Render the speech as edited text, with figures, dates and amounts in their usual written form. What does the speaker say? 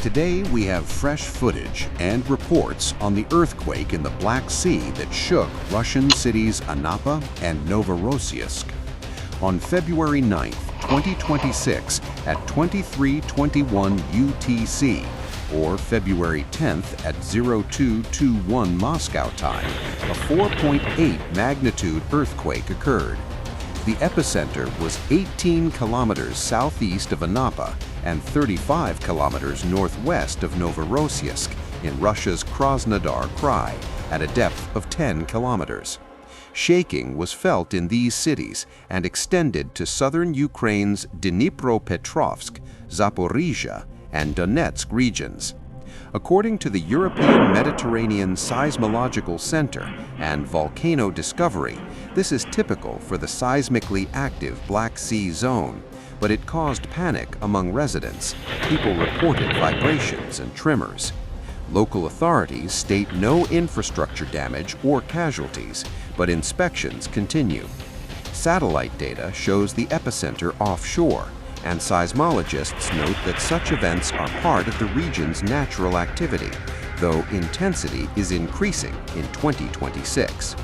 Today we have fresh footage and reports on the earthquake in the Black Sea that shook Russian cities Anapa and Novorossiysk. On February 9, 2026 at 23:21 UTC, or February 10th at 0221 Moscow time, a 4.8 magnitude earthquake occurred. The epicenter was 18 kilometers southeast of Anapa and 35 kilometers northwest of Novorossiysk in Russia's Krasnodar Krai at a depth of 10 kilometers. Shaking was felt in these cities and extended to southern Ukraine's Dnipropetrovsk, Zaporizhzhia, and Donetsk regions. According to the European Mediterranean Seismological Center and Volcano Discovery, this is typical for the seismically active Black Sea zone, but it caused panic among residents. People reported vibrations and tremors. Local authorities state no infrastructure damage or casualties, but inspections continue. Satellite data shows the epicenter offshore, and seismologists note that such events are part of the region's natural activity, though intensity is increasing in 2026.